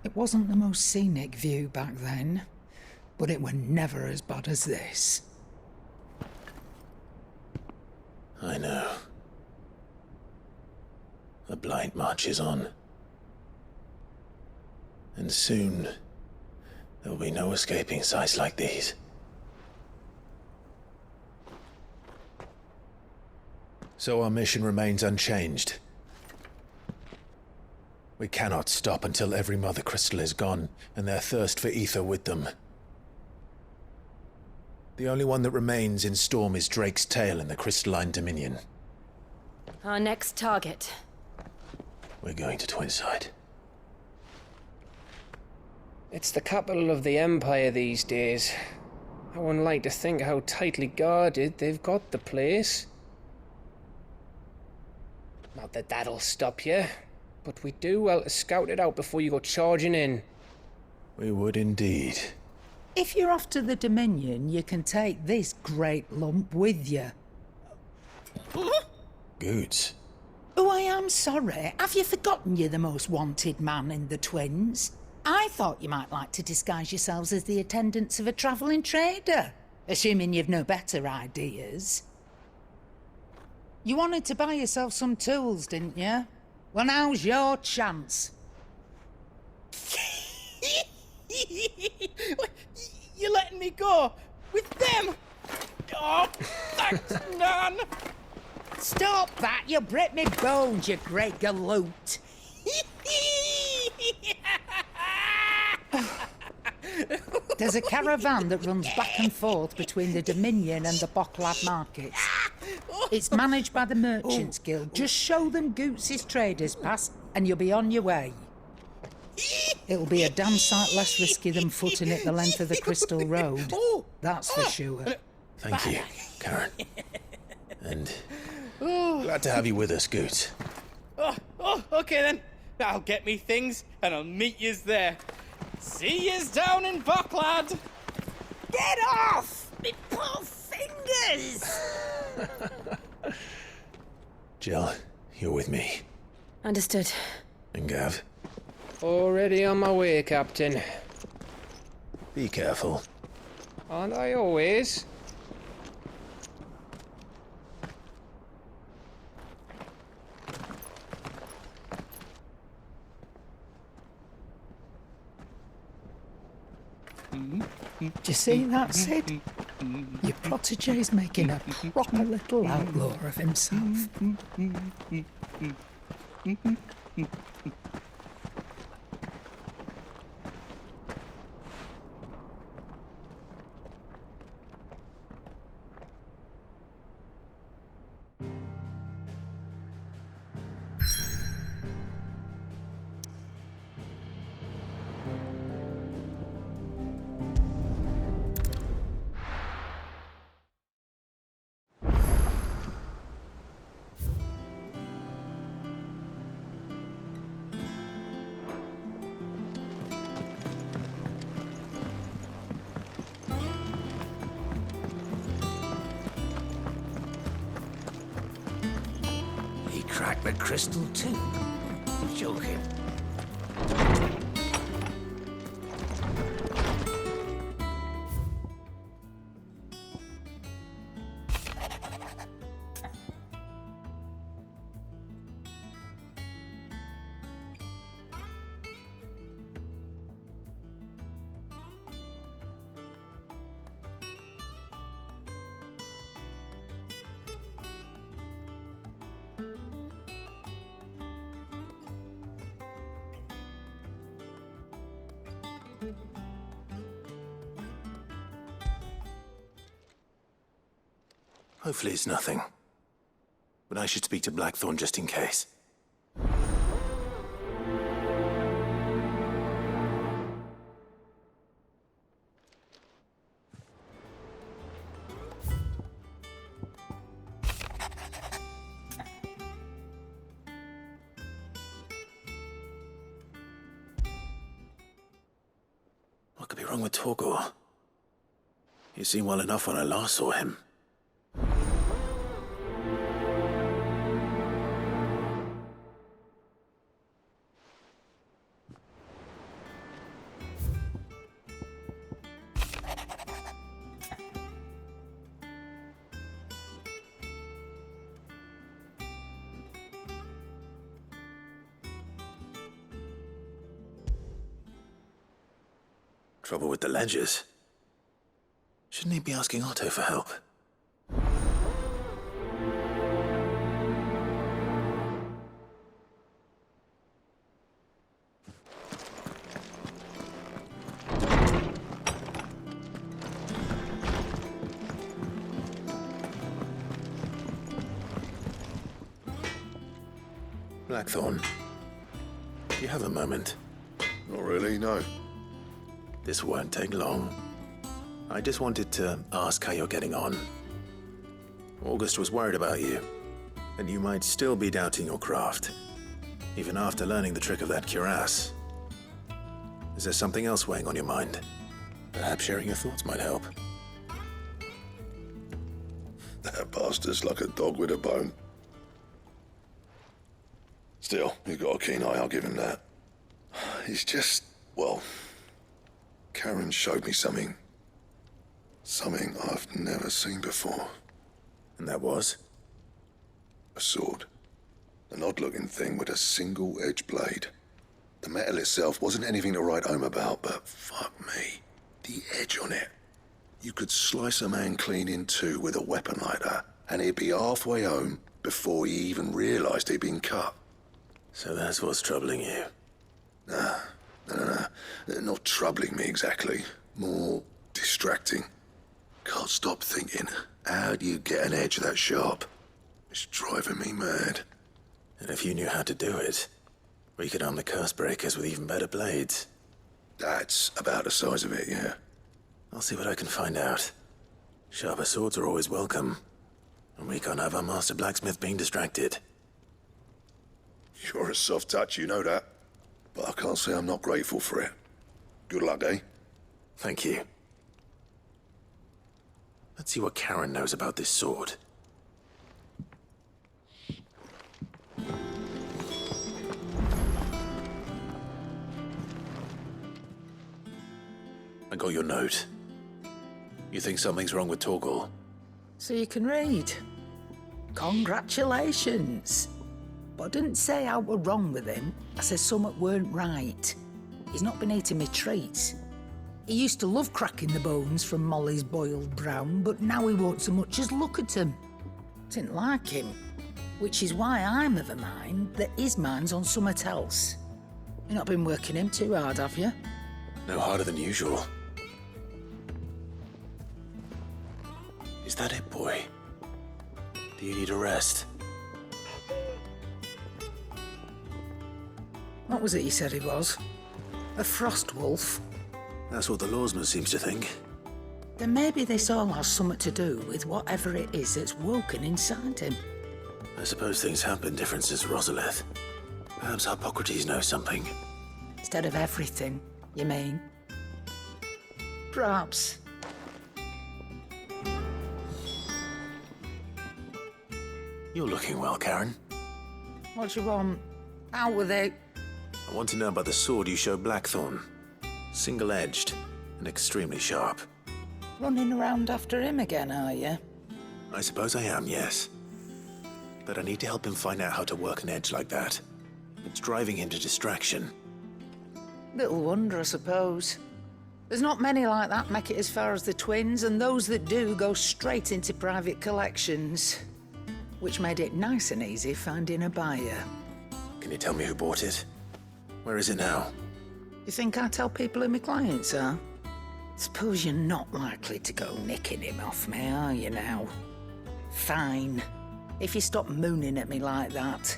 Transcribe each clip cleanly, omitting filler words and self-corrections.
It wasn't the most scenic view back then, but it were never as bad as this. I know. The blight marches on. And soon, there will be no escaping sights like these. So our mission remains unchanged. We cannot stop until every Mother Crystal is gone, and their thirst for ether with them. The only one that remains in Storm is Drake's tail in the Crystalline Dominion. Our next target. We're going to Twinside. It's the capital of the Empire these days. I wouldn't like to think how tightly guarded they've got the place. Not that that'll stop you, but we do well to scout it out before you go charging in. We would indeed. If you're off to the Dominion, you can take this great lump with you. Goods. Oh, I am sorry. Have you forgotten you're the most wanted man in the Twins? I thought you might like to disguise yourselves as the attendants of a travelling trader, assuming you've no better ideas. You wanted to buy yourself some tools, didn't you? Well, now's your chance. You're letting me go? With them? Oh, thanks, Nan! Stop that! You'll break me bones, you great galoot! There's a caravan that runs back and forth between the Dominion and the Bocklad markets. It's managed by the Merchants Guild. Just show them Goots' traders pass and you'll be on your way. It'll be a damn sight less risky than footing it the length of the Crystal Road. That's for sure. Thank you, Karen. And glad to have you with us, Goots. Okay then. I'll get me things and I'll meet yous there. See yous down in Bocklad! Get off! Me poor fingers! Jill, you're with me. Understood. And Gav, Already on my way, Captain. be careful. Aren't I always? Do you see that, Sid? Your protege's making a proper little outlaw of himself. He cracked the crystal too. You're joking. Hopefully it's nothing. But I should speak to Blackthorn just in case. What could be wrong with Torgor? He seemed well enough when I last saw him. Trouble with the ledgers. Shouldn't he be asking Otto for help? Blackthorn, do you have a moment? Not really, no. This won't take long. I just wanted to ask how you're getting on. August was worried about you, and you might still be doubting your craft, even after learning the trick of that cuirass. Is there something else weighing on your mind? Perhaps sharing your thoughts might help. That bastard's like a dog with a bone. Still, he's got a keen eye, I'll give him that. He's just, well, Karen showed me something. Something I've never seen before. And that was? A sword. An odd-looking thing with a single-edged blade. The metal itself wasn't anything to write home about, but fuck me. The edge on it. You could slice a man clean in two with a weapon like that, and he'd be halfway home before he even realised he'd been cut. So that's what's troubling you. No. Not troubling me exactly. More distracting. Can't stop thinking, how do you get an edge that sharp? It's driving me mad. And if you knew how to do it, we could arm the curse breakers with even better blades. That's about the size of it, yeah. I'll see what I can find out. Sharper swords are always welcome. And we can't have our master blacksmith being distracted. You're a soft touch, you know that. But I can't say I'm not grateful for it. Good luck, eh? Thank you. Let's see what Karen knows about this sword. I got your note. You think something's wrong with Torgal? So you can read. Congratulations. But I didn't say how we're wrong with him. I said something weren't right. He's not been eating me treats. He used to love cracking the bones from Molly's boiled brown, but now he won't so much as look at them. Didn't like him. Which is why I'm of a mind that his mind's on something else. You've not been working him too hard, have you? No harder than usual. Is that it, boy? Do you need a rest? What was it you said he was? A frost wolf? That's what the lawsman seems to think. Then maybe this all has something to do with whatever it is that's woken inside him. I suppose things have been different since Rosalith. Perhaps Hippocrates knows something. Instead of everything, you mean? Perhaps. You're looking well, Karen. What do you want? Out with it. I want to know about the sword you showed Blackthorn. Single-edged and extremely sharp. Running around after him again, are you? I suppose I am, yes. But I need to help him find out how to work an edge like that. It's driving him to distraction. Little wonder, I suppose. There's not many like that make it as far as the twins, and those that do go straight into private collections. Which made it nice and easy finding a buyer. Can you tell me who bought it? Where is it now? You think I tell people who my clients are? Suppose you're not likely to go nicking him off me, are you now? Fine. If you stop mooning at me like that.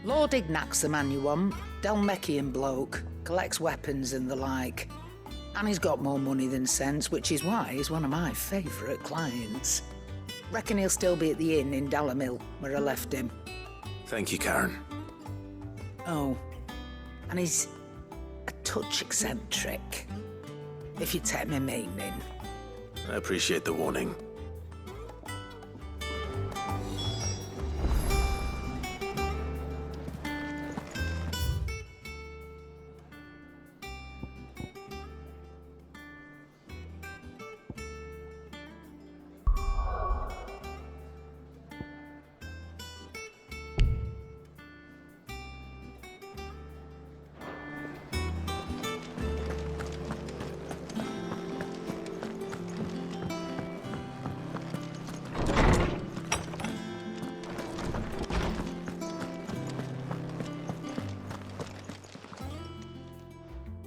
Lord Ignac's the man you want. Dalmekian bloke. Collects weapons and the like. And he's got more money than sense, which is why he's one of my favourite clients. Reckon he'll still be at the inn in Dalamil, where I left him. Thank you, Karen. Oh, and he's a touch eccentric, if you take my meaning. I appreciate the warning.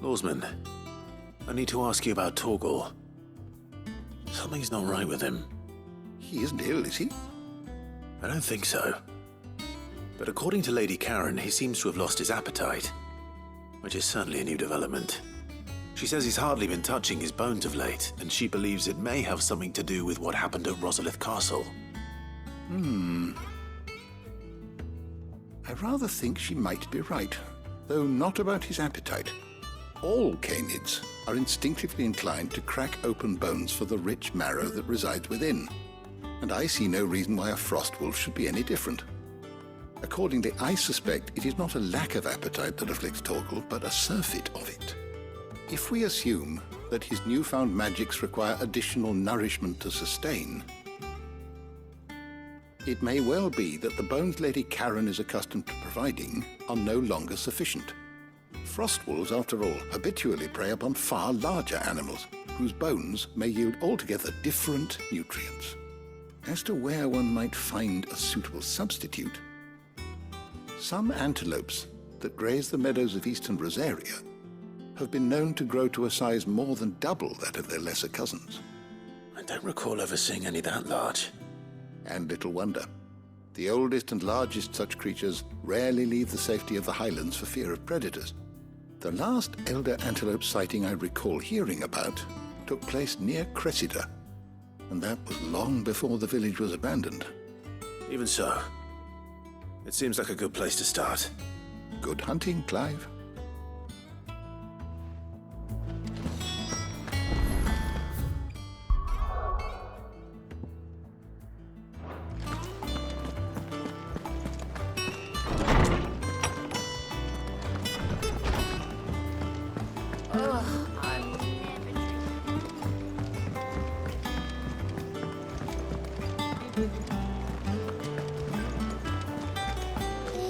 Lawsman, I need to ask you about Torgal. Something's not right with him. He isn't ill, is he? I don't think so. But according to Lady Karen, he seems to have lost his appetite, which is certainly a new development. She says he's hardly been touching his bones of late, and she believes it may have something to do with what happened at Rosalith Castle. I rather think she might be right, though not about his appetite. All canids are instinctively inclined to crack open bones for the rich marrow that resides within, and I see no reason why a frostwolf should be any different. Accordingly, I suspect it is not a lack of appetite that afflicts Torgal, but a surfeit of it. If we assume that his newfound magics require additional nourishment to sustain, it may well be that the bones Lady Karen is accustomed to providing are no longer sufficient. Frostwolves, after all, habitually prey upon far larger animals, whose bones may yield altogether different nutrients. As to where one might find a suitable substitute, some antelopes that graze the meadows of eastern Rosaria have been known to grow to a size more than double that of their lesser cousins. I don't recall ever seeing any that large. And little wonder. The oldest and largest such creatures rarely leave the safety of the highlands for fear of predators. The last elder antelope sighting I recall hearing about took place near Cressida, and that was long before the village was abandoned. Even so, it seems like a good place to start. Good hunting, Clive.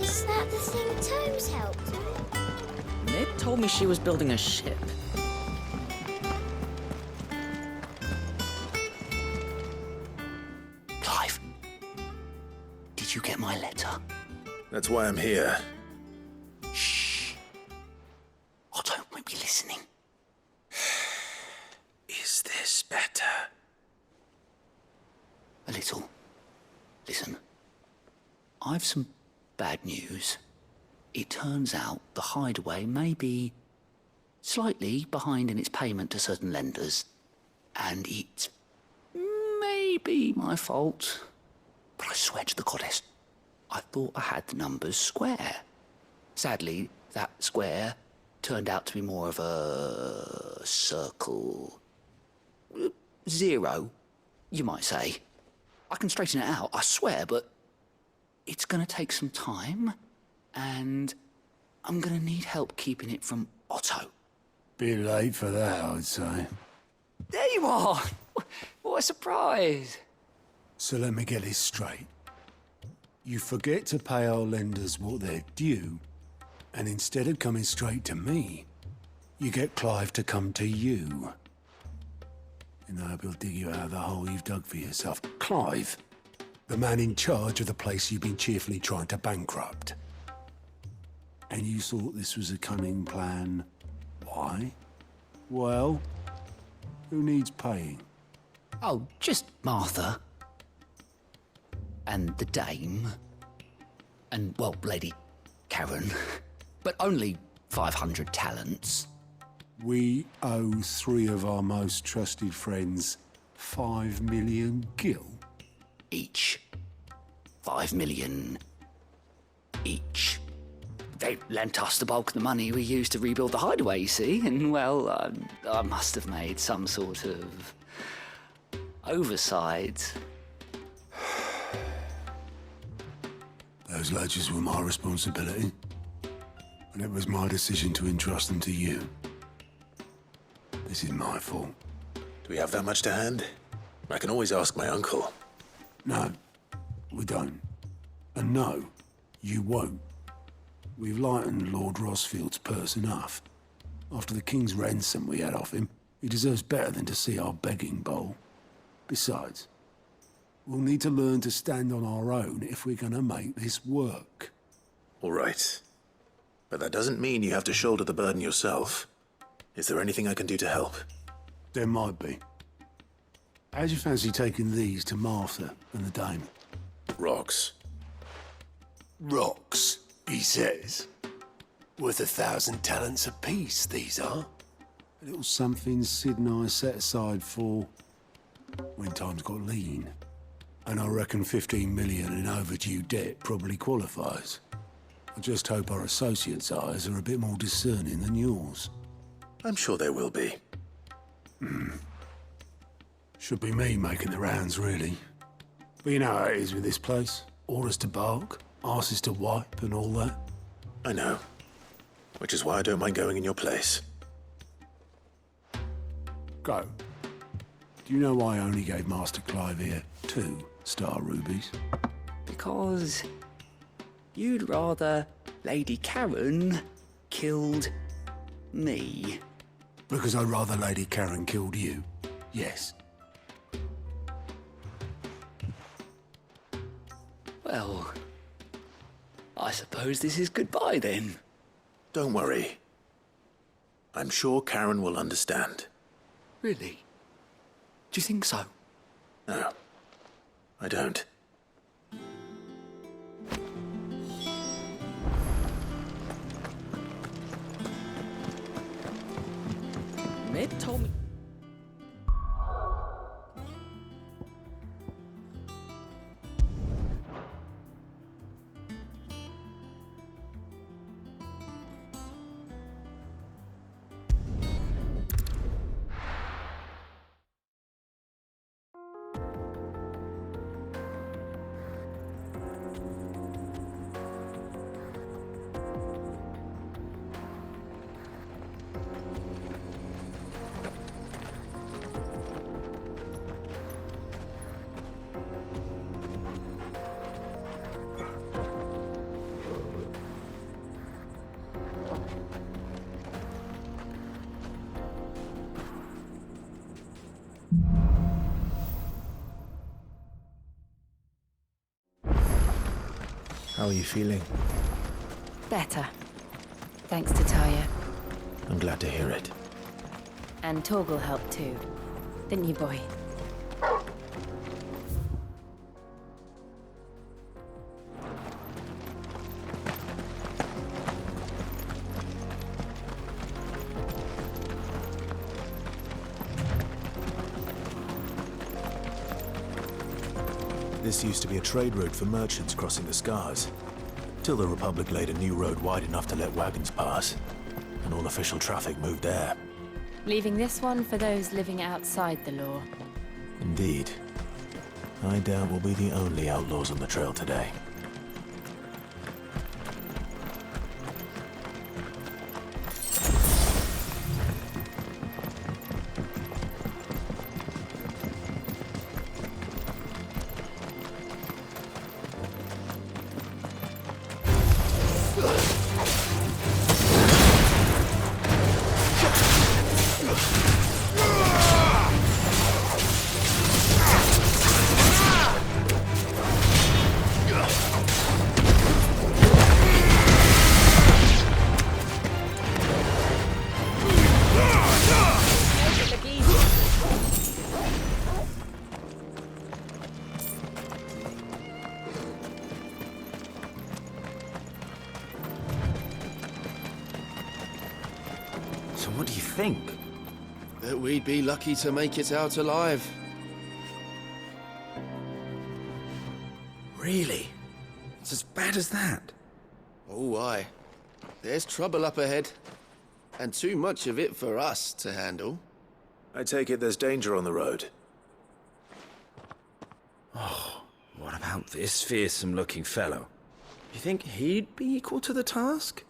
Is that the thing Tomes helped with? Ned told me she was building a ship. Clive, did you get my letter? That's why I'm here. Shh. Otto might be listening. Is this better? A little. Listen, I've some bad news. It turns out the hideaway may be slightly behind in its payment to certain lenders, and it may be my fault. But I swear to the goddess, I thought I had the numbers square. Sadly, that square turned out to be more of a circle. Zero, you might say. I can straighten it out, I swear, but it's gonna take some time, and I'm gonna need help keeping it from Otto. Bit late for that, I'd say. There you are! What a surprise! So let me get this straight. You forget to pay our lenders what they're due, and instead of coming straight to me, you get Clive to come to you. And I hope he'll dig you out of the hole you've dug for yourself. Clive, the man in charge of the place you've been cheerfully trying to bankrupt. And you thought this was a cunning plan. Why? Well, who needs paying? Oh, just Martha. And the dame. And, well, Lady Karen. But only 500 talents. We owe 3 of our most trusted friends 5 million gil. Each. 5 million each. They lent us the bulk of the money we used to rebuild the hideaway, you see, and, well, I must have made some sort of oversight. Those ledgers were my responsibility, and it was my decision to entrust them to you. This is my fault. Do we have that much to hand? I can always ask my uncle. No, we don't. And no, you won't. We've lightened Lord Rosfield's purse enough. After the king's ransom we had off him, he deserves better than to see our begging bowl. Besides, we'll need to learn to stand on our own if we're gonna make this work. All right. But that doesn't mean you have to shoulder the burden yourself. Is there anything I can do to help? There might be. How'd you fancy taking these to Martha and the dame? Rocks. Rocks, he says. Worth 1,000 talents apiece, these are. A little something Sid and I set aside for when times got lean. And I reckon 15 million in overdue debt probably qualifies. I just hope our associates' eyes are a bit more discerning than yours. I'm sure there will be. Should be me making the rounds, really. But you know how it is with this place. Orders to bark, arses to wipe, and all that. I know. Which is why I don't mind going in your place. Go. Do you know why I only gave Master Clive here 2 star rubies? Because you'd rather Lady Karen killed me. Because I'd rather Lady Karen killed you. Yes. Well, I suppose this is goodbye then. Don't worry. I'm sure Karen will understand. Really? Do you think so? No, I don't. Mid told me. How are you feeling? Better. Thanks to Taya. I'm glad to hear it. And Torgal helped too. Didn't you, boy? This used to be a trade route for merchants crossing the Scars, till the Republic laid a new road wide enough to let wagons pass, and all official traffic moved there. Leaving this one for those living outside the law. Indeed. I doubt we'll be the only outlaws on the trail today. So what do you think? That we'd be lucky to make it out alive. Really? It's as bad as that? Oh, aye. There's trouble up ahead. And too much of it for us to handle. I take it there's danger on the road. Oh, what about this fearsome-looking fellow? You think he'd be equal to the task?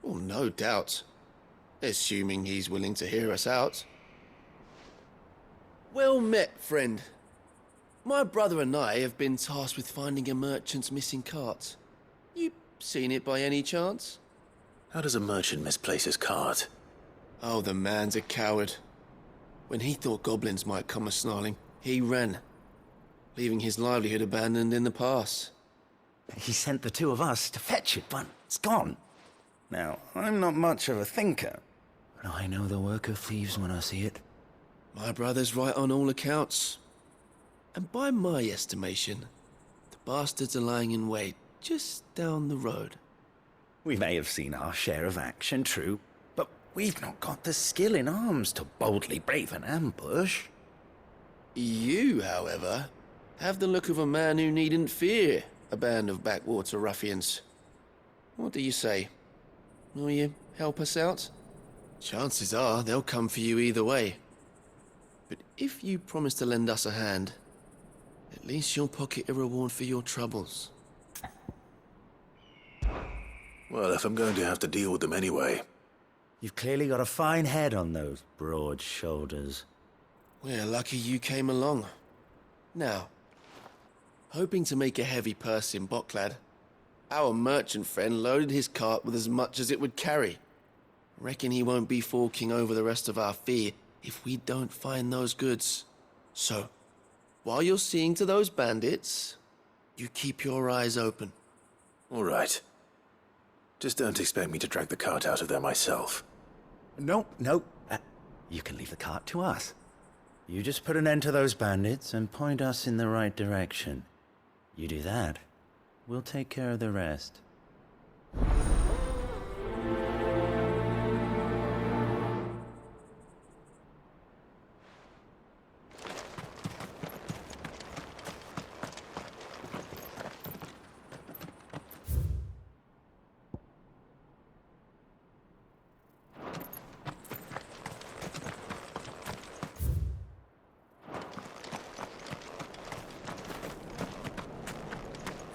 Well, no doubt. Assuming he's willing to hear us out. Well met, friend. My brother and I have been tasked with finding a merchant's missing cart. You seen it by any chance? How does a merchant misplace his cart? Oh, the man's a coward. When he thought goblins might come a-snarling, he ran, leaving his livelihood abandoned in the pass. He sent the 2 of us to fetch it, but it's gone. Now, I'm not much of a thinker, I know the work of thieves when I see it. My brother's right on all accounts. And by my estimation, the bastards are lying in wait just down the road. We may have seen our share of action, true, but we've not got the skill in arms to boldly brave an ambush. You, however, have the look of a man who needn't fear a band of backwater ruffians. What do you say? Will you help us out? Chances are they'll come for you either way. But if you promise to lend us a hand, at least you'll pocket a reward for your troubles. Well, if I'm going to have to deal with them anyway. You've clearly got a fine head on those broad shoulders. We're lucky you came along. Now, hoping to make a heavy purse in Boklad, our merchant friend loaded his cart with as much as it would carry. Reckon he won't be forking over the rest of our fee if we don't find those goods. So, while you're seeing to those bandits, you keep your eyes open. All right. Just don't expect me to drag the cart out of there myself. No. You can leave the cart to us. You just put an end to those bandits and point us in the right direction. You do that, we'll take care of the rest.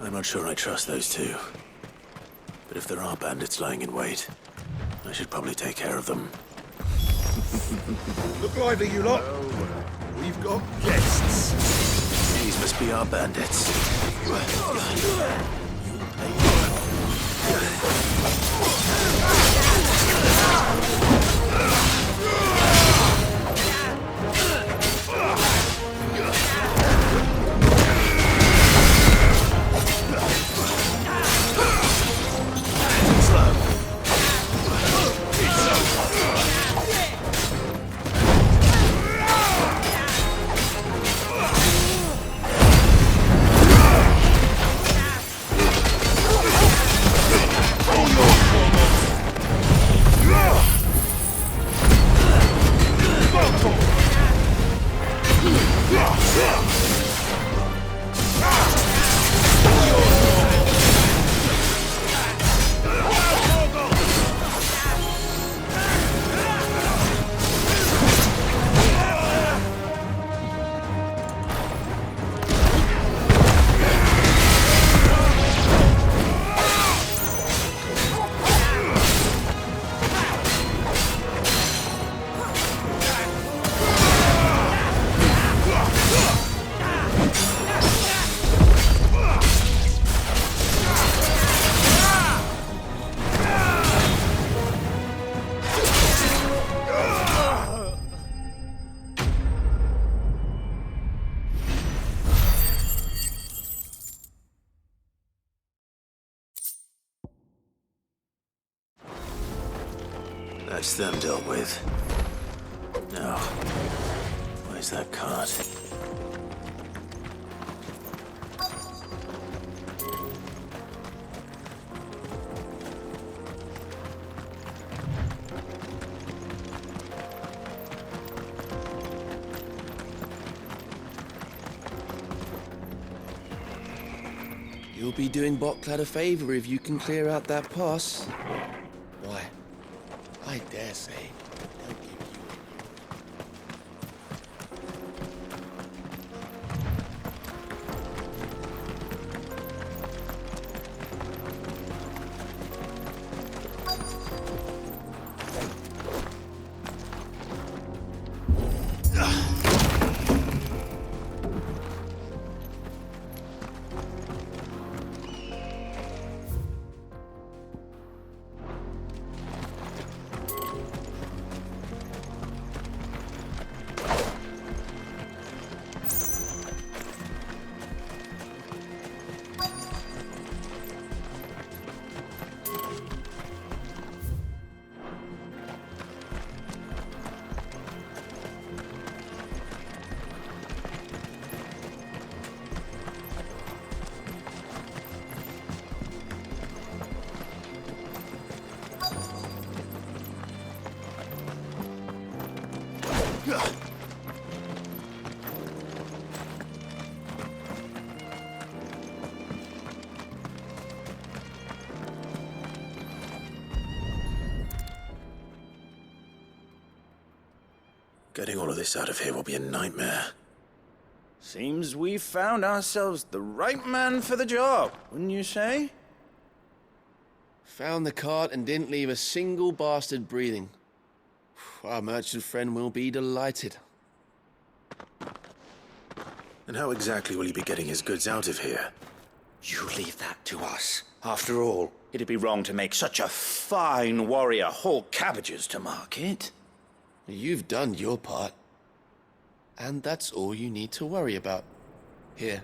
I'm not sure I trust those two. But if there are bandits lying in wait, I should probably take care of them. Look lively, you lot. We've got guests. These must be our bandits. That's them dealt with. Now, where's that cart? You'll be doing Boklad a favor if you can clear out that pass. Why, I dare say they'll give you Getting all of this out of here will be a nightmare. Seems we've found ourselves the right man for the job, wouldn't you say? Found the cart and didn't leave a single bastard breathing. Our merchant friend will be delighted. And how exactly will he be getting his goods out of here? You leave that to us. After all, it'd be wrong to make such a fine warrior haul cabbages to market. You've done your part. And that's all you need to worry about. Here.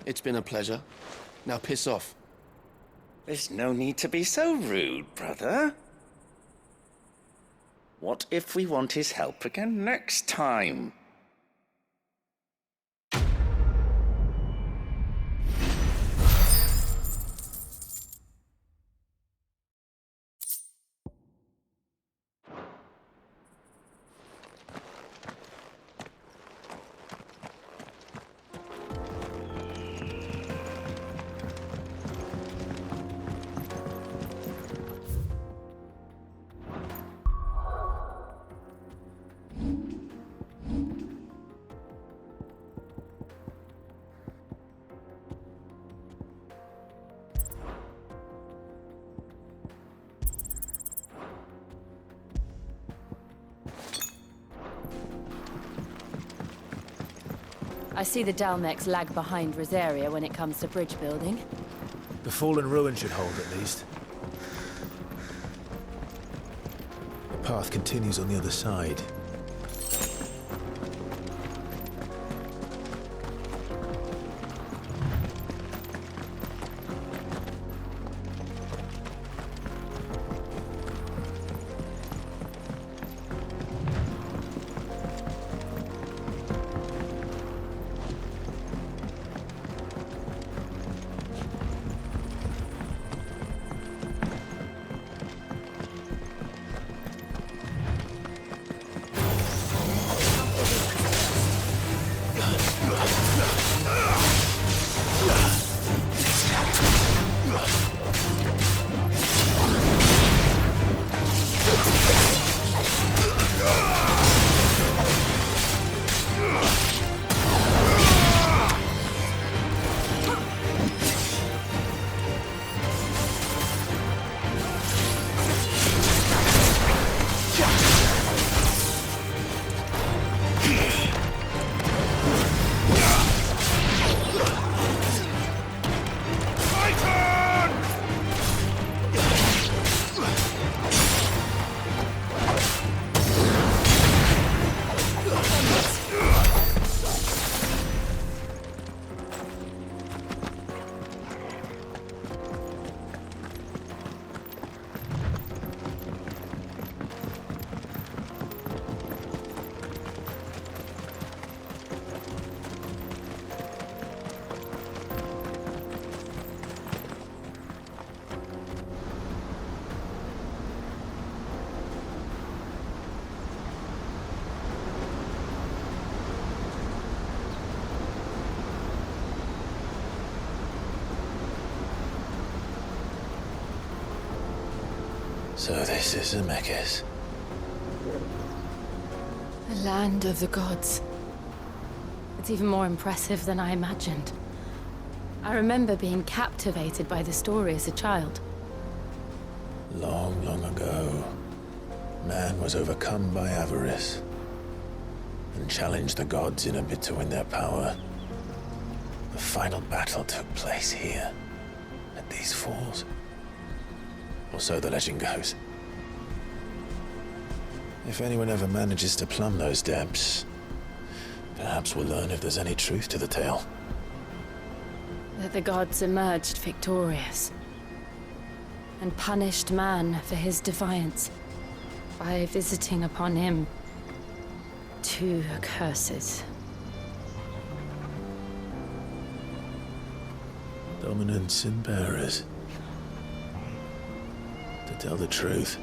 It's been a pleasure. Now piss off. There's no need to be so rude, brother. What if we want his help again next time? I see the Dalmex lag behind Rosaria when it comes to bridge building. The fallen ruin should hold, at least. The path continues on the other side. So this is Zemeckis. The land of the gods. It's even more impressive than I imagined. I remember being captivated by the story as a child. Long, long ago, man was overcome by avarice and challenged the gods in a bid to win their power. The final battle took place here, at these falls. Or so the legend goes. If anyone ever manages to plumb those depths, perhaps we'll learn if there's any truth to the tale. That the gods emerged victorious and punished man for his defiance by visiting upon him 2 curses. Dominance and bearers. To tell the truth,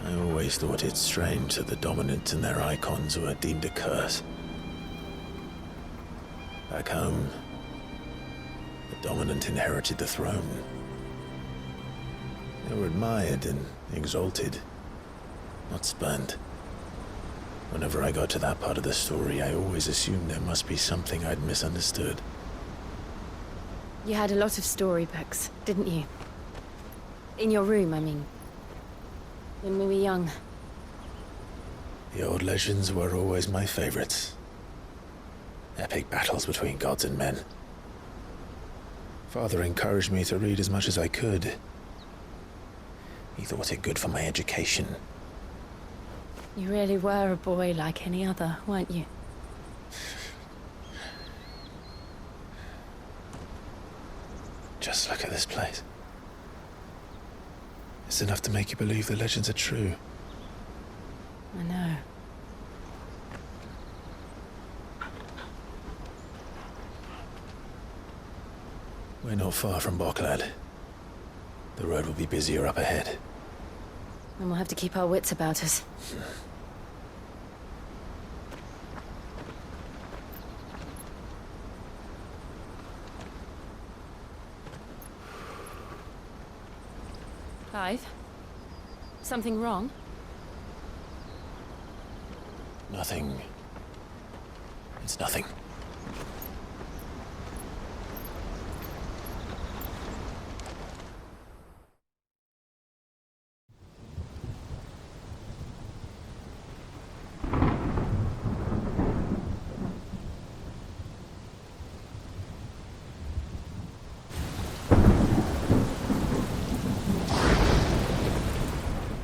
I always thought it strange that the dominant and their icons were deemed a curse. Back home, the dominant inherited the throne. They were admired and exalted, not spurned. Whenever I got to that part of the story, I always assumed there must be something I'd misunderstood. You had a lot of storybooks, didn't you? In your room, I mean. When we were young. The old legends were always my favorites. Epic battles between gods and men. Father encouraged me to read as much as I could. He thought it good for my education. You really were a boy like any other, weren't you? Just look at this place. It's enough to make you believe the legends are true. I know. We're not far from Boklad. The road will be busier up ahead. And we'll have to keep our wits about us. Clive? Something wrong? Nothing. It's nothing.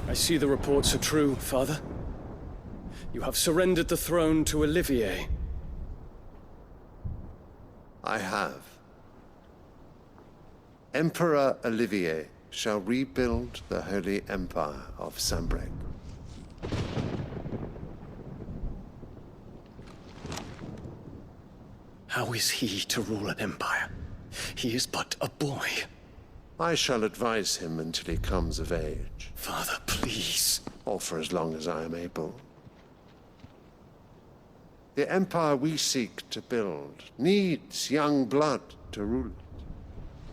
I see the reports are true, Father. You have surrendered the throne to Olivier. I have. Emperor Olivier shall rebuild the Holy Empire of Sambrec. How is he to rule an empire? He is but a boy. I shall advise him until he comes of age. Father, please. Or for as long as I am able. The empire we seek to build needs young blood to rule it,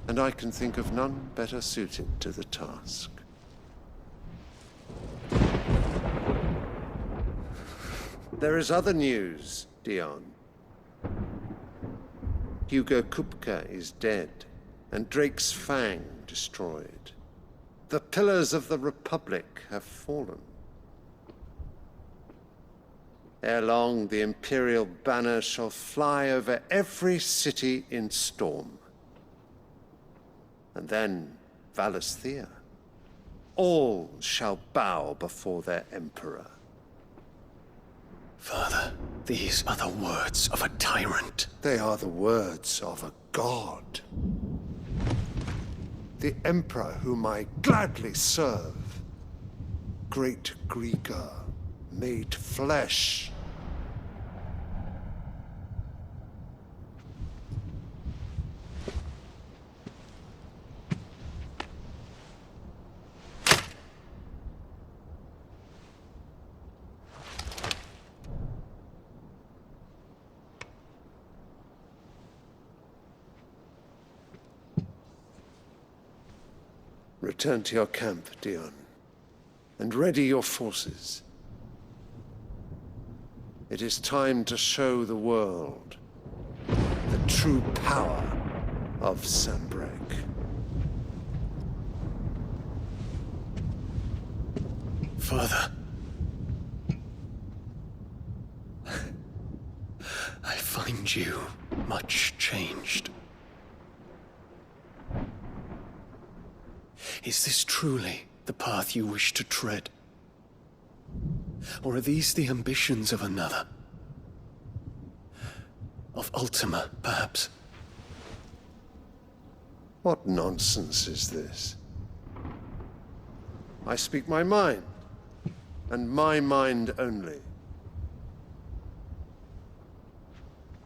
and I can think of none better suited to the task. There is other news, Dion. Hugo Kupka is dead, and Drake's Fang destroyed. The pillars of the Republic have fallen. Ere long, the Imperial banner shall fly over every city in Storm. And then, Valisthea. All shall bow before their Emperor. Father, these are the words of a tyrant. They are the words of a god. The Emperor whom I gladly serve. Great Grieger, made flesh. Return to your camp, Dion, and ready your forces. It is time to show the world the true power of Sambrec. Father. I find you much changed. Is this truly the path you wish to tread? Or are these the ambitions of another? Of Ultima, perhaps? What nonsense is this? I speak my mind, and my mind only.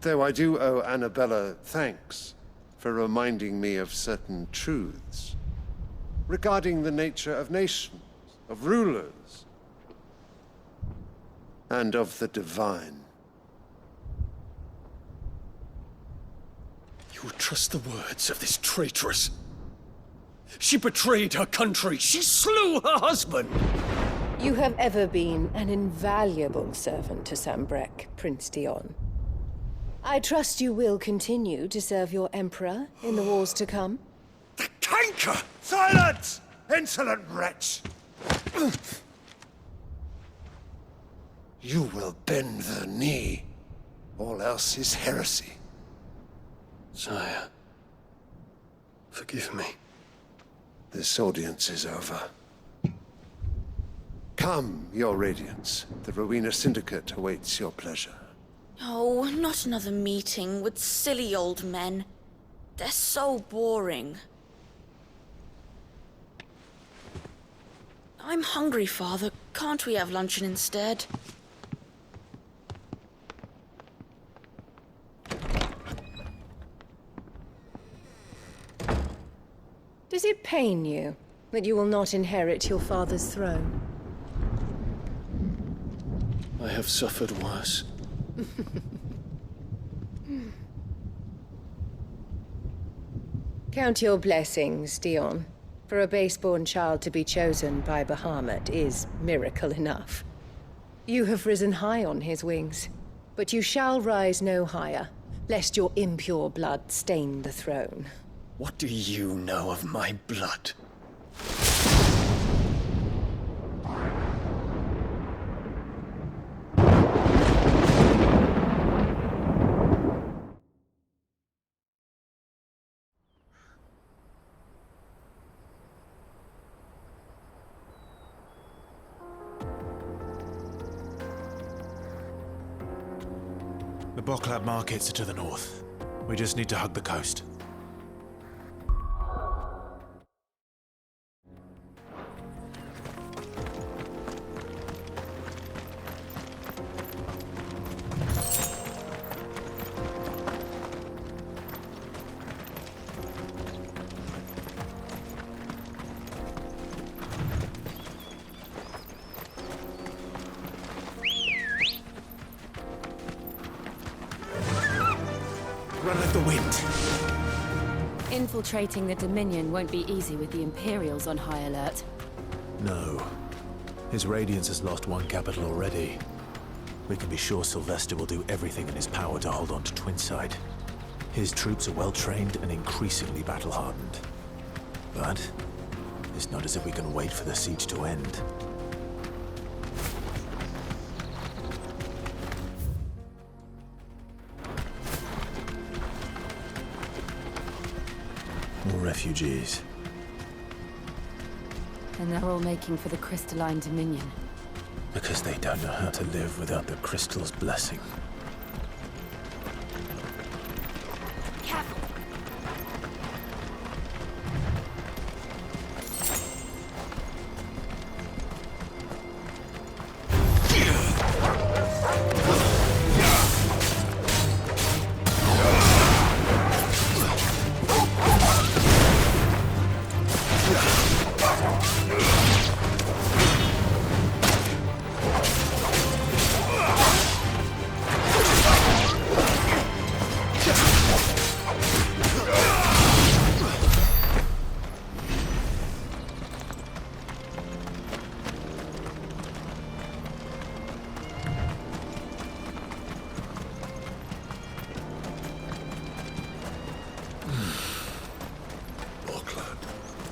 Though I do owe Annabella thanks for reminding me of certain truths. regarding the nature of nations, of rulers, and of the divine. You would trust the words of this traitress? She betrayed her country. She slew her husband. You have ever been an invaluable servant to Sambrek, Prince Dion. I trust you will continue to serve your Emperor in the wars to come. The canker! Silence! Insolent wretch! You will bend the knee. All else is heresy. Sire, forgive me. This audience is over. Come, your Radiance. The Rowena Syndicate awaits your pleasure. Oh, not another meeting with silly old men. They're so boring. I'm hungry, Father. Can't we have luncheon instead? Does it pain you that you will not inherit your father's throne? I have suffered worse. Count your blessings, Dion. For a base-born child to be chosen by Bahamut is miracle enough. You have risen high on his wings, but you shall rise no higher, lest your impure blood stain the throne. What do you know of my blood? The Boklab markets are to the north. We just need to hug the coast. Run like the wind. Infiltrating the Dominion won't be easy with the Imperials on high alert. No. His Radiance has lost one capital already. We can be sure Sylvester will do everything in his power to hold on to Twinside. His troops are well-trained and increasingly battle-hardened. But it's not as if we can wait for the siege to end. More refugees. And they're all making for the Crystalline Dominion. Because they don't know how to live without the Crystal's blessing.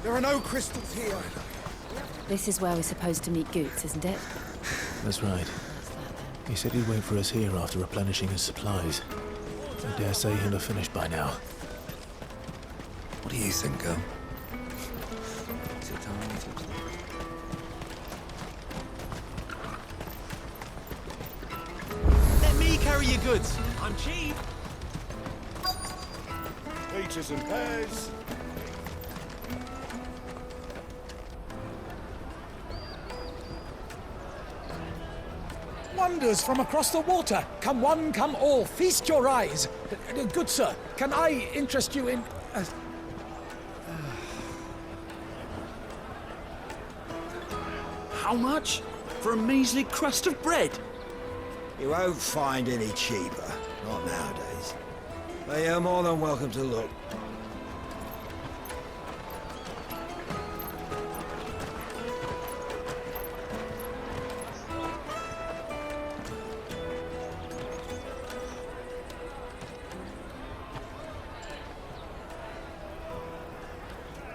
There are no crystals here. This is where we're supposed to meet Goots, isn't it? That's right. He said he'd wait for us here after replenishing his supplies. I dare say he'll have finished by now. What do you think, girl? Sit down. Let me carry your goods. I'm cheap. Peaches and pears. Wonders from across the water. Come one, come all. Feast your eyes. Good sir, can I interest you in... How much? For a measly crust of bread? You won't find any cheaper. Not nowadays. But you're more than welcome to look.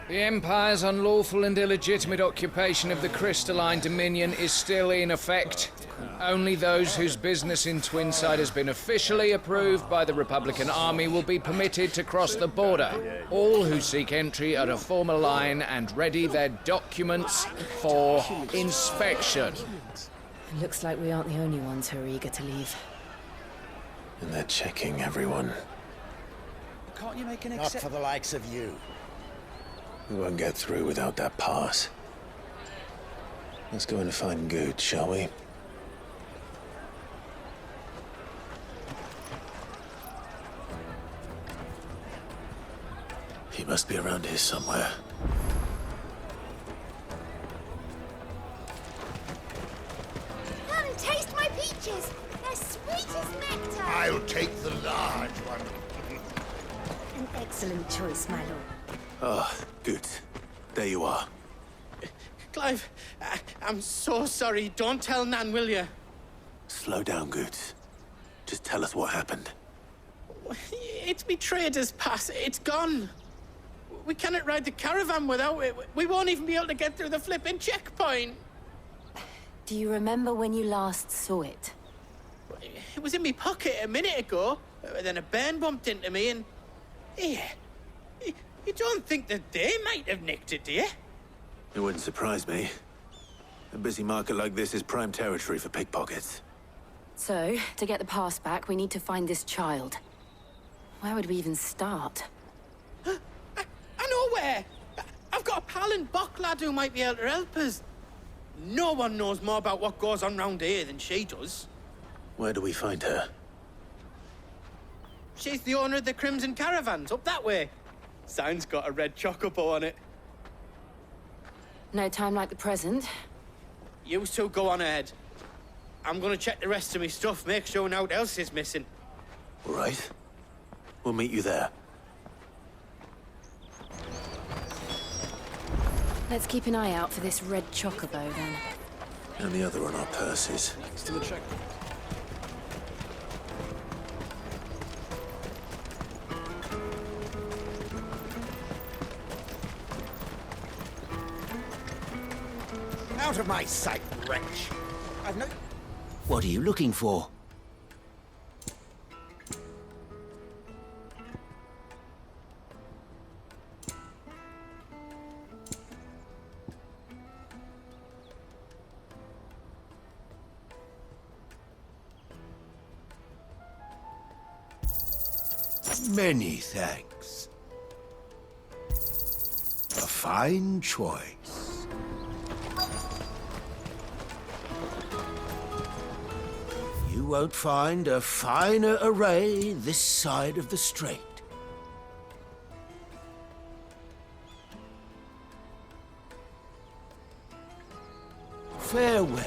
The Empire's unlawful and illegitimate occupation of the crystalline dominion is still in effect. Only those whose business in Twinside has been officially approved by the Republican Army will be permitted to cross the border. All who seek entry are to form a line and ready their documents for inspection. It looks like we aren't the only ones who are eager to leave. And they're checking everyone. Can't you make an Not for the likes of you. We won't get through without that pass. Let's go in and find Good, shall we? He must be around here somewhere. Come taste my peaches. They're sweet as nectar. I'll take the large one. An excellent choice, my lord. Ah, Good. There you are. Clive, I'm so sorry. Don't tell Nan, will you? Slow down, Good. Just tell us what happened. It's me trader's pass. It's gone. We cannot ride the caravan without it. We won't even be able to get through the flipping checkpoint. Do you remember when you last saw it? It was in my pocket a minute ago. Then a bairn bumped into me and... Yeah. You don't think that they might have nicked it, do you? It wouldn't surprise me. A busy market like this is prime territory for pickpockets. So, to get the pass back, we need to find this child. Where would we even start? I know where! I've got a pal in Bocklad who might be able to help us. No one knows more about what goes on round here than she does. Where do we find her? She's the owner of the Crimson Caravans, up that way. Sign's got a red chocobo on it. No time like the present. You two go on ahead. I'm gonna check the rest of my stuff, make sure naught else is missing. All right. We'll meet you there. Let's keep an eye out for this red chocobo, then. And the other on our purses. Still a check. Out of my sight, wretch! I've no... What are you looking for? Many thanks. A fine choice. You won't find a finer array this side of the strait. Farewell.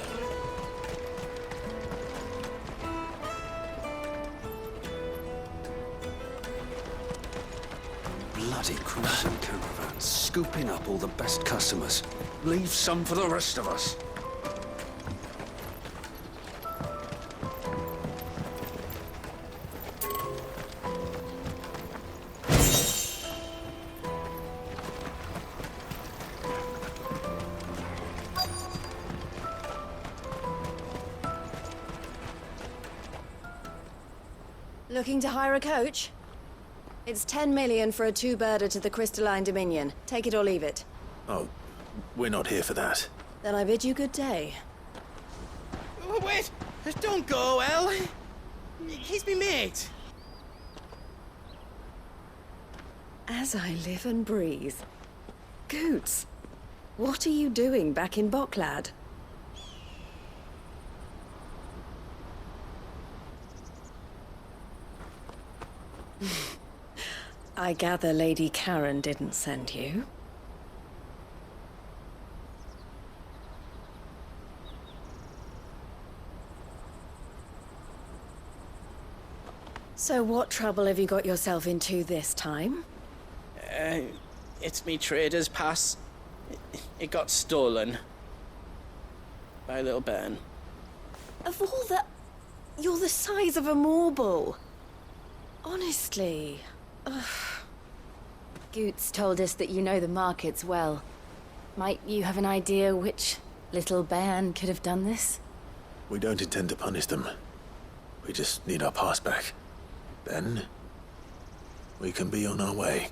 Bloody Crimson Caravan, scooping up all the best customers. Leave some for the rest of us. Looking to hire a coach? It's 10 million for a two-birder to the Crystalline Dominion. Take it or leave it. Oh, we're not here for that. Then I bid you good day. Oh, wait! Don't go, El. He's me mate. As I live and breathe. Goots, what are you doing back in Bocklad? I gather Lady Karen didn't send you. So what trouble have you got yourself into this time? It's me trader's pass. It got stolen. By a little bairn. Of all the... You're the size of a marble. Honestly. Ugh. Goots told us that you know the markets well. Might you have an idea which little bairn could have done this? We don't intend to punish them. We just need our pass back. Then, we can be on our way.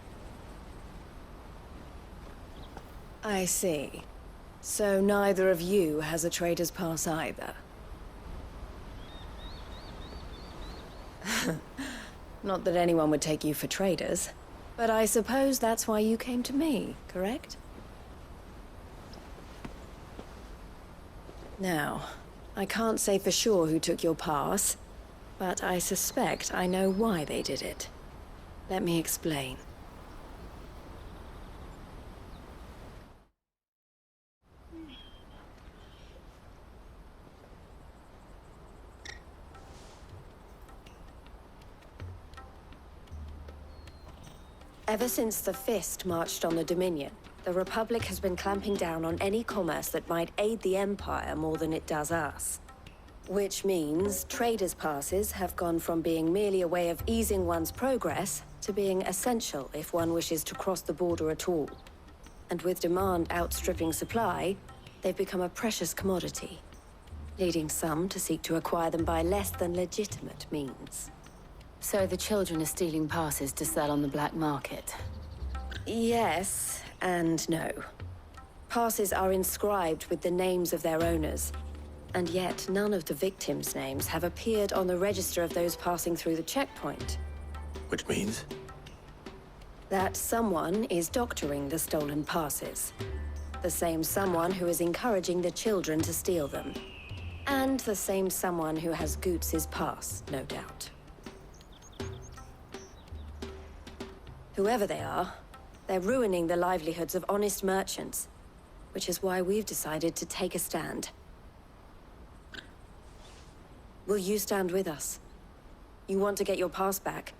I see. So neither of you has a trader's pass either. Not that anyone would take you for traders, but I suppose that's why you came to me, correct? Now, I can't say for sure who took your pass, but I suspect I know why they did it. Let me explain. Ever since the Fist marched on the Dominion, the Republic has been clamping down on any commerce that might aid the Empire more than it does us. Which means traders' passes have gone from being merely a way of easing one's progress to being essential if one wishes to cross the border at all. And with demand outstripping supply, they've become a precious commodity, leading some to seek to acquire them by less than legitimate means. So the children are stealing passes to sell on the black market? Yes, and no. Passes are inscribed with the names of their owners, and yet none of the victims' names have appeared on the register of those passing through the checkpoint. Which means? That someone is doctoring the stolen passes. The same someone who is encouraging the children to steal them. And the same someone who has Goots' pass, no doubt. Whoever they are, they're ruining the livelihoods of honest merchants, which is why we've decided to take a stand. Will you stand with us? You want to get your pass back,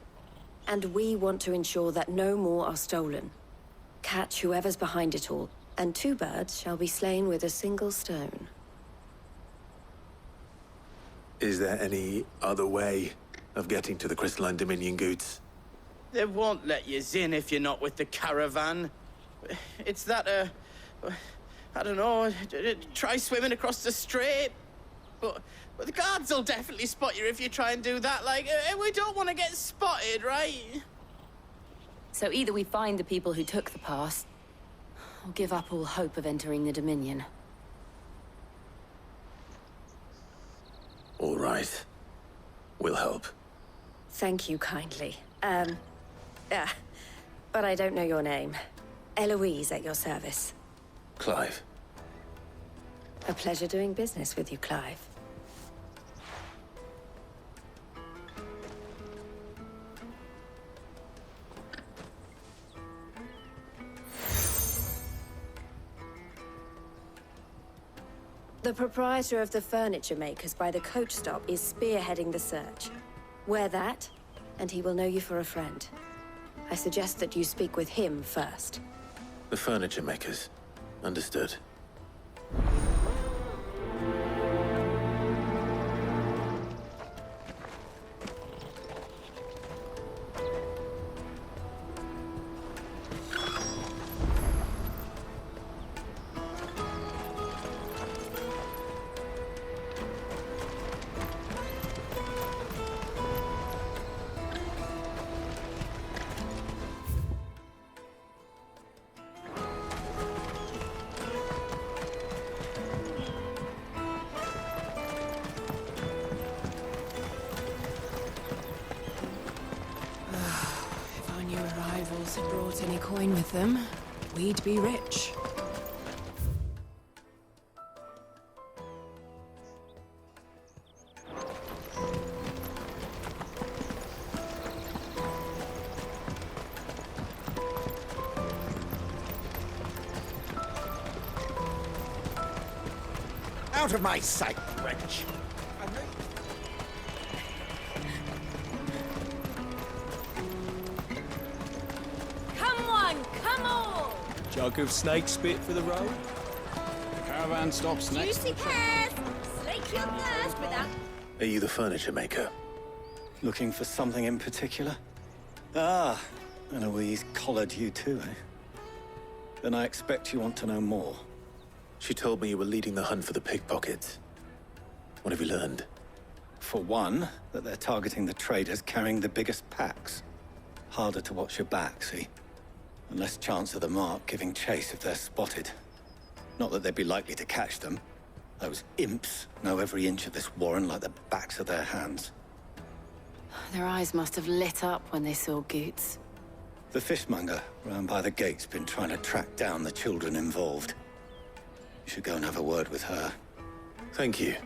and we want to ensure that no more are stolen. Catch whoever's behind it all, and 2 birds shall be slain with a single stone. Is there any other way of getting to the Crystalline Dominion, Goots? They won't let you in if you're not with the caravan. It's that, I don't know, try swimming across the strait. But the guards will definitely spot you if you try and do that. Like, we don't want to get spotted, right? So either we find the people who took the pass, or give up all hope of entering the Dominion. All right. We'll help. Thank you kindly. But I don't know your name. Eloise at your service. Clive. A pleasure doing business with you, Clive. The proprietor of the furniture makers by the coach stop is spearheading the search. Wear that, and he will know you for a friend. I suggest that you speak with him first. The furniture makers. Understood. Had brought any coin with them, we'd be rich. Out of my sight, wretch! Jug of snake spit for the road? The caravan stops next. Juicy pears! Slake your thirst with that. Are you the furniture maker? Looking for something in particular? Ah, and Eloise collared you too, eh? Then I expect you want to know more. She told me you were leading the hunt for the pickpockets. What have you learned? For one, that they're targeting the traders carrying the biggest packs. Harder to watch your back, see? And less chance of the mark giving chase if they're spotted. Not that they'd be likely to catch them. Those imps know every inch of this warren like the backs of their hands. Their eyes must have lit up when they saw Goots. The fishmonger round by the gate's been trying to track down the children involved. You should go and have a word with her. Thank you.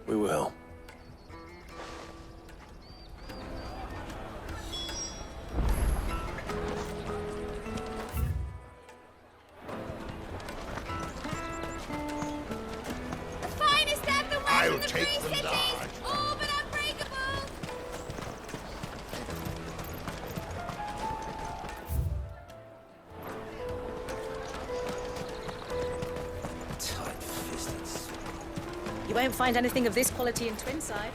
We will. The finest of the west I'll from the take Free the Cities! large. All but unbreakable! Tight-fisted. You won't find anything of this quality in Twinside.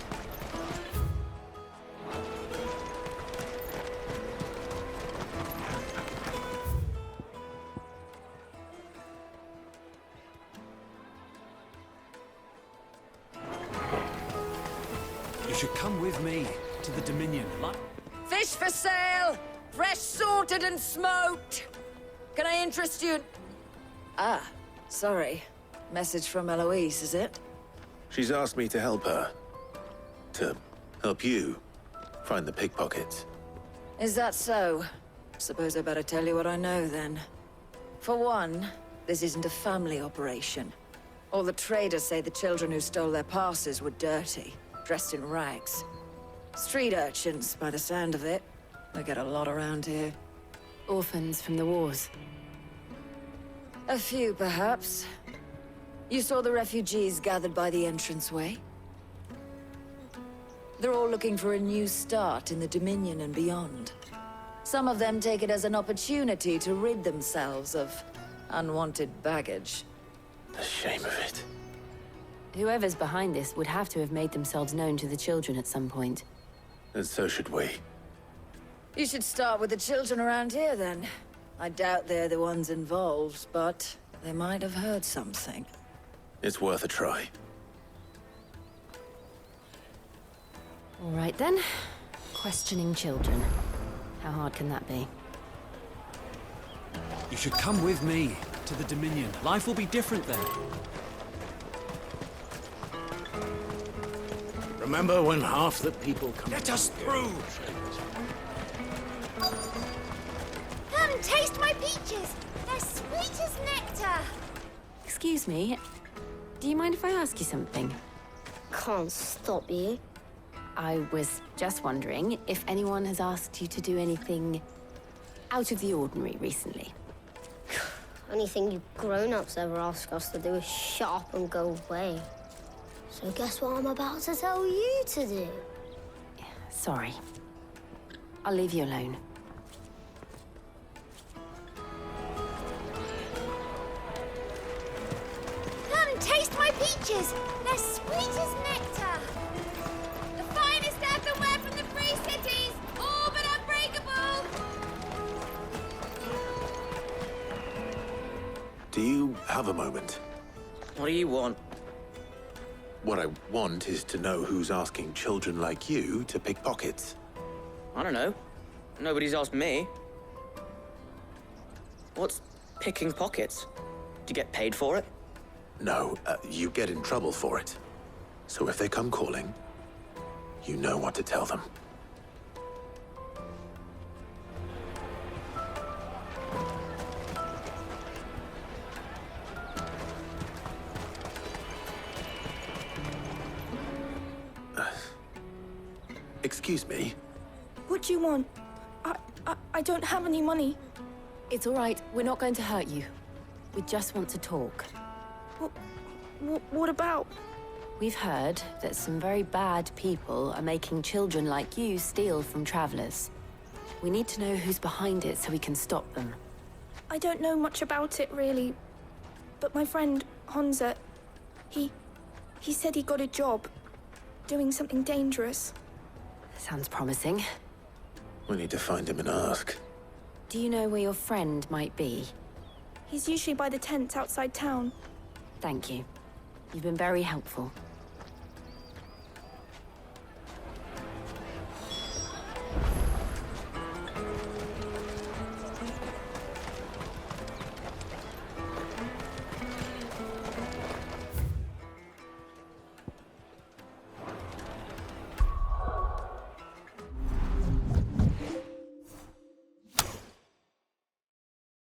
You should come with me to the Dominion. Fish for sale! Fresh sorted and smoked! Can I interest you? Ah, sorry. Message from Eloise, is it? She's asked me to help her. To help you find the pickpockets. Is that so? Suppose I better tell you what I know then. For one, this isn't a family operation. All the traders say the children who stole their passes were dirty, dressed in rags. Street urchins, by the sound of it. We get a lot around here. Orphans from the wars. A few, perhaps. You saw the refugees gathered by the entranceway? They're all looking for a new start in the Dominion and beyond. Some of them take it as an opportunity to rid themselves of unwanted baggage. The shame of it. Whoever's behind this would have to have made themselves known to the children at some point. And so should we. You should start with the children around here, then. I doubt they're the ones involved, but they might have heard something. It's worth a try. All right then. Questioning children. How hard can that be? You should come with me to the Dominion. Life will be different there. Remember when half the people come... Let us through! Come and taste my peaches! They're sweet as nectar! Excuse me. Do you mind if I ask you something? Can't stop you. I was just wondering if anyone has asked you to do anything out of the ordinary recently. Anything you grown-ups ever ask us to do is shut up and go away. So guess what I'm about to tell you to do? Sorry. I'll leave you alone. Come and taste my peaches! They're sweet as nectar! The finest earthenware from the Free Cities! All but unbreakable! Do you have a moment? What do you want? What I want is to know who's asking children like you to pick pockets. I don't know. Nobody's asked me. What's picking pockets? Do you get paid for it? No, you get in trouble for it. So if they come calling, you know what to tell them. Excuse me? What do you want? I don't have any money. It's all right. We're not going to hurt you. We just want to talk. What about? We've heard that some very bad people are making children like you steal from travelers. We need to know who's behind it so we can stop them. I don't know much about it, really. But my friend, Honza, he said he got a job. Doing something dangerous. Sounds promising. We need to find him and ask. Do you know where your friend might be? He's usually by the tents outside town. Thank you. You've been very helpful.